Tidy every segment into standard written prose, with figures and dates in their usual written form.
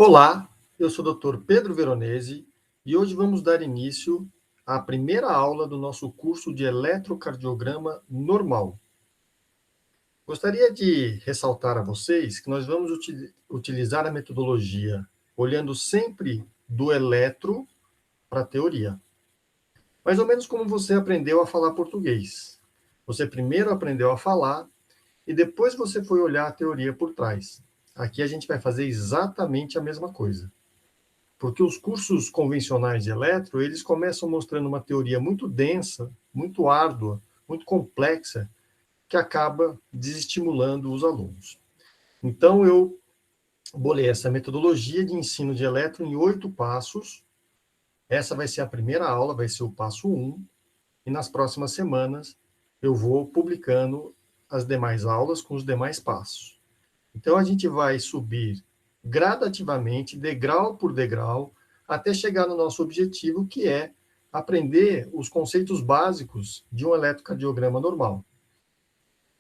Olá, eu sou o Dr. Pedro Veronese e hoje vamos dar início à primeira aula do nosso curso de eletrocardiograma normal. Gostaria de ressaltar a vocês que nós vamos utilizar a metodologia olhando sempre do eletro para a teoria. Mais ou menos como você aprendeu a falar português. Você primeiro aprendeu a falar e depois você foi olhar a teoria por trás. Aqui a gente vai fazer exatamente a mesma coisa. Porque os cursos convencionais de eletro, eles começam mostrando uma teoria muito densa, muito árdua, muito complexa, que acaba desestimulando os alunos. Então, eu bolei essa metodologia de ensino de eletro em 8 passos. Essa vai ser a primeira aula, vai ser o passo 1, e nas próximas semanas eu vou publicando as demais aulas com os demais passos. Então, a gente vai subir gradativamente, degrau por degrau, até chegar no nosso objetivo, que é aprender os conceitos básicos de um eletrocardiograma normal.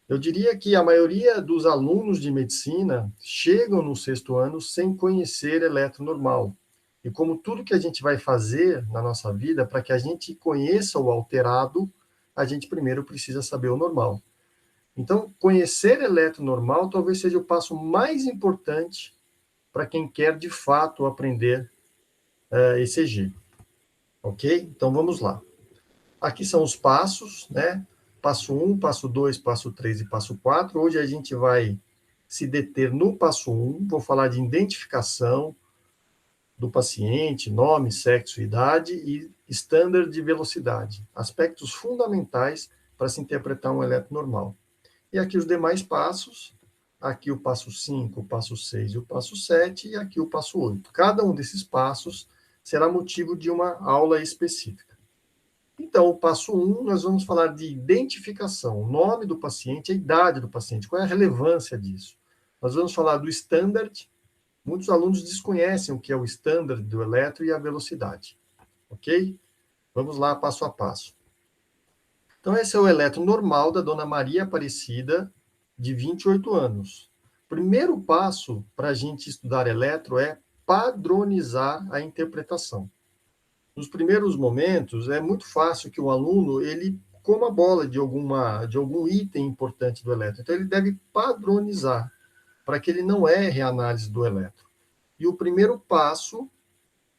Eu diria que a maioria dos alunos de medicina chegam no 6º ano sem conhecer eletro normal. E como tudo que a gente vai fazer na nossa vida, para que a gente conheça o alterado, a gente primeiro precisa saber o normal. Então, conhecer eletro normal talvez seja o passo mais importante para quem quer, de fato, aprender ECG. Ok? Então, vamos lá. Aqui são os passos, né? Passo 1, passo 2, passo 3 e passo 4. Hoje a gente vai se deter no passo 1. Vou falar de identificação do paciente, nome, sexo, idade e standard de velocidade. Aspectos fundamentais para se interpretar um eletro normal. E aqui os demais passos, aqui o passo 5, o passo 6 e o passo 7, e aqui o passo 8. Cada um desses passos será motivo de uma aula específica. Então, o passo 1, nós vamos falar de identificação, o nome do paciente, a idade do paciente, qual é a relevância disso. Nós vamos falar do standard, muitos alunos desconhecem o que é o standard do eletro e a velocidade, ok? Vamos lá, passo a passo. Então, esse é o eletro normal da dona Maria Aparecida, de 28 anos. Primeiro passo para a gente estudar eletro é padronizar a interpretação. Nos primeiros momentos, é muito fácil que o aluno ele coma a bola de algum item importante do eletro. Então, ele deve padronizar, para que ele não erre a análise do eletro. E o primeiro passo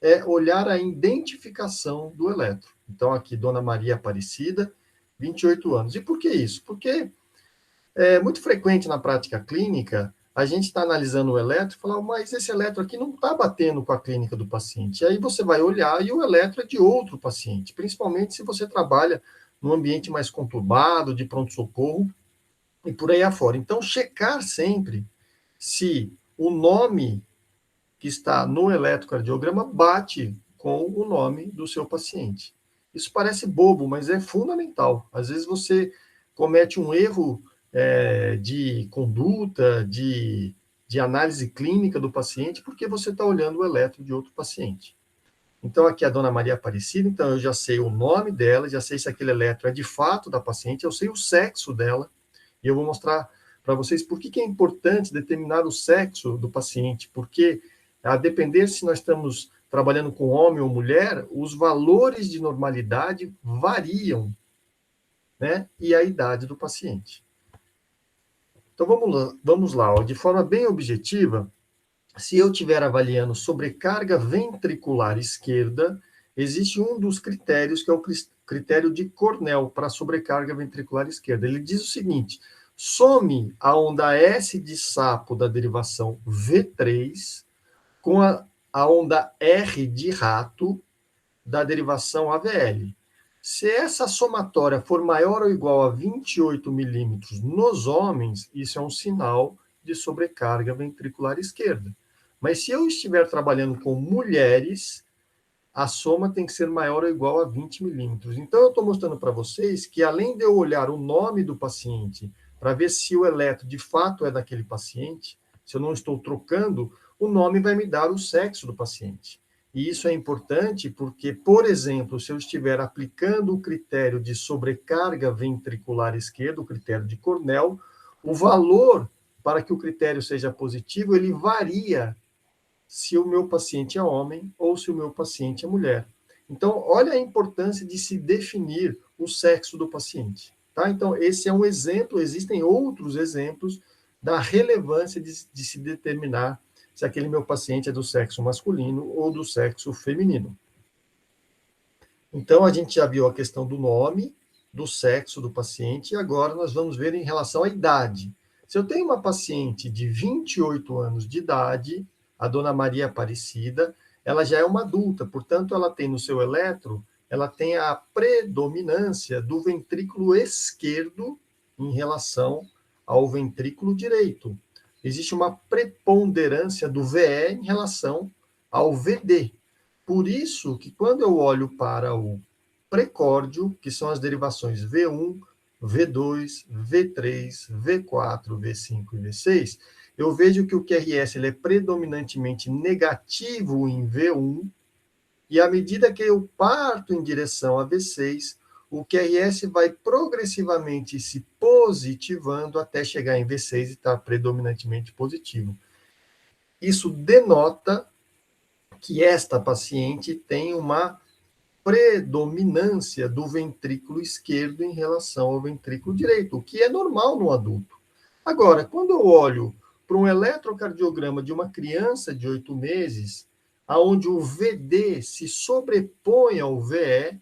é olhar a identificação do eletro. Então, aqui, dona Maria Aparecida, 28 anos. E por que isso? Porque é muito frequente na prática clínica a gente está analisando o eletro e falar, mas esse eletro aqui não está batendo com a clínica do paciente. E aí você vai olhar e o eletro é de outro paciente, principalmente se você trabalha num ambiente mais conturbado, de pronto-socorro e por aí afora. Então, checar sempre se o nome que está no eletrocardiograma bate com o nome do seu paciente. Isso parece bobo, mas é fundamental. Às vezes você comete um erro de conduta, de análise clínica do paciente, porque você está olhando o eletro de outro paciente. Então, aqui é a dona Maria Aparecida, então eu já sei o nome dela, já sei se aquele eletro é de fato da paciente, eu sei o sexo dela, e eu vou mostrar para vocês por que é importante determinar o sexo do paciente, porque a depender se nós estamos trabalhando com homem ou mulher, os valores de normalidade variam, né? E a idade do paciente. Então, vamos lá ó. De forma bem objetiva, se eu estiver avaliando sobrecarga ventricular esquerda, existe um dos critérios, que é o critério de Cornell para sobrecarga ventricular esquerda. Ele diz o seguinte, some a onda S de sapo da derivação V3 com a onda R de rato da derivação AVL. Se essa somatória for maior ou igual a 28 milímetros nos homens, isso é um sinal de sobrecarga ventricular esquerda. Mas se eu estiver trabalhando com mulheres, a soma tem que ser maior ou igual a 20 milímetros. Então, eu estou mostrando para vocês que, além de eu olhar o nome do paciente, para ver se o eletro de fato é daquele paciente, se eu não estou trocando, o nome vai me dar o sexo do paciente. E isso é importante porque, por exemplo, se eu estiver aplicando o critério de sobrecarga ventricular esquerda, o critério de Cornell, o valor para que o critério seja positivo, ele varia se o meu paciente é homem ou se o meu paciente é mulher. Então, olha a importância de se definir o sexo do paciente. Tá? Então, esse é um exemplo, existem outros exemplos da relevância de se determinar se aquele meu paciente é do sexo masculino ou do sexo feminino. Então, a gente já viu a questão do nome, do sexo do paciente, e agora nós vamos ver em relação à idade. Se eu tenho uma paciente de 28 anos de idade, a dona Maria Aparecida, ela já é uma adulta, portanto, ela tem no seu eletro, ela tem a predominância do ventrículo esquerdo em relação ao ventrículo direito. Existe uma preponderância do VE em relação ao VD. Por isso que quando eu olho para o precórdio, que são as derivações V1, V2, V3, V4, V5 e V6, eu vejo que o QRS ele é predominantemente negativo em V1, e à medida que eu parto em direção a V6, o QRS vai progressivamente se positivando até chegar em V6 e estar predominantemente positivo. Isso denota que esta paciente tem uma predominância do ventrículo esquerdo em relação ao ventrículo direito, o que é normal no adulto. Agora, quando eu olho para um eletrocardiograma de uma criança de 8 meses, aonde o VD se sobrepõe ao VE,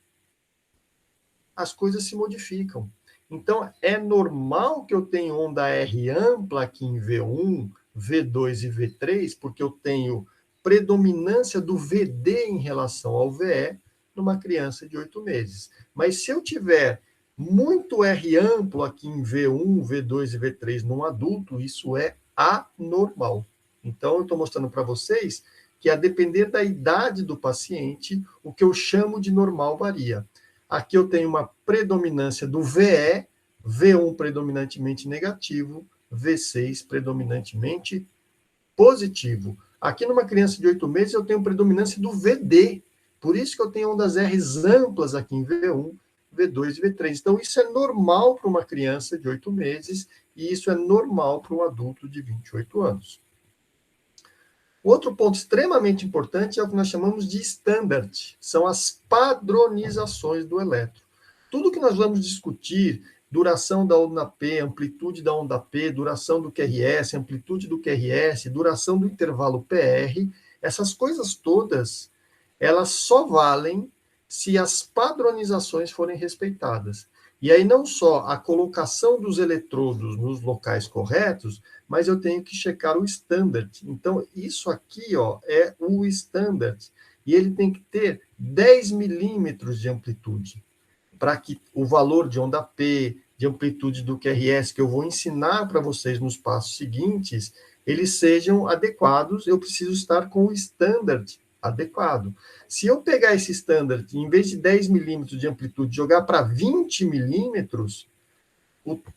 as coisas se modificam. Então, é normal que eu tenha onda R ampla aqui em V1, V2 e V3, porque eu tenho predominância do VD em relação ao VE numa criança de 8 meses. Mas se eu tiver muito R amplo aqui em V1, V2 e V3 num adulto, isso é anormal. Então, eu estou mostrando para vocês que, a depender da idade do paciente, o que eu chamo de normal varia. Aqui eu tenho uma predominância do VE, V1 predominantemente negativo, V6 predominantemente positivo. Aqui numa criança de 8 meses eu tenho predominância do VD, por isso que eu tenho ondas R's amplas aqui em V1, V2 e V3. Então isso é normal para uma criança de 8 meses e isso é normal para um adulto de 28 anos. Outro ponto extremamente importante é o que nós chamamos de standard, são as padronizações do eletro. Tudo que nós vamos discutir, duração da onda P, amplitude da onda P, duração do QRS, amplitude do QRS, duração do intervalo PR, essas coisas todas, elas só valem se as padronizações forem respeitadas. E aí não só a colocação dos eletrodos nos locais corretos, mas eu tenho que checar o standard. Então, isso aqui ó, é o standard. E ele tem que ter 10 milímetros de amplitude, para que o valor de onda P, de amplitude do QRS, que eu vou ensinar para vocês nos passos seguintes, eles sejam adequados, eu preciso estar com o standard adequado. Se eu pegar esse standard, em vez de 10 milímetros de amplitude, jogar para 20 milímetros,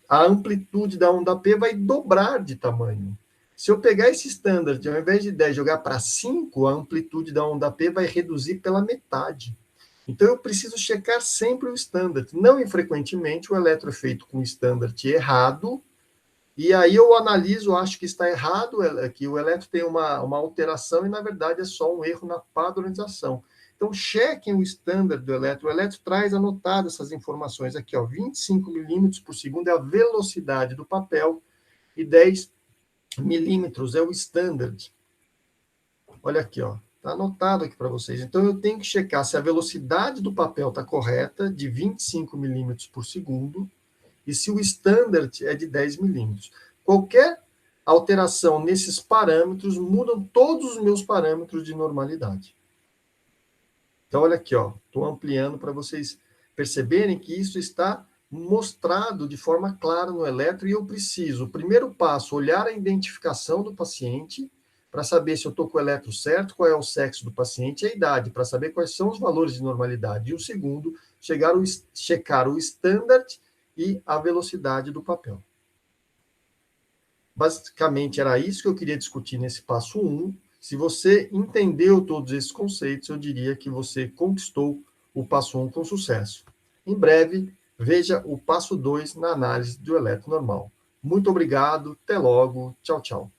a amplitude da onda P vai dobrar de tamanho. Se eu pegar esse standard, ao invés de 10 jogar para 5, a amplitude da onda P vai reduzir pela metade. Então, eu preciso checar sempre o standard. Não infrequentemente, o eletro é feito com o standard errado, e aí eu analiso, acho que está errado, que o eletro tem uma alteração, e na verdade é só um erro na padronização. Então, chequem o standard do eletro. O eletro traz anotado essas informações aqui, ó, 25 milímetros por segundo é a velocidade do papel, e 10 milímetros é o standard. Olha aqui, ó. Está anotado aqui para vocês. Então, eu tenho que checar se a velocidade do papel está correta, de 25 milímetros por segundo, e se o standard é de 10 milímetros. Qualquer alteração nesses parâmetros mudam todos os meus parâmetros de normalidade. Então, olha aqui, ó. Estou ampliando para vocês perceberem que isso está mostrado de forma clara no eletro, e eu preciso, primeiro passo, olhar a identificação do paciente, para saber se eu estou com o eletro certo, qual é o sexo do paciente e a idade, para saber quais são os valores de normalidade. E o segundo, checar o standard e a velocidade do papel. Basicamente, era isso que eu queria discutir nesse passo 1. Se você entendeu todos esses conceitos, eu diria que você conquistou o passo 1 com sucesso. Em breve, veja o passo 2 na análise do eletro normal. Muito obrigado, até logo, tchau, tchau.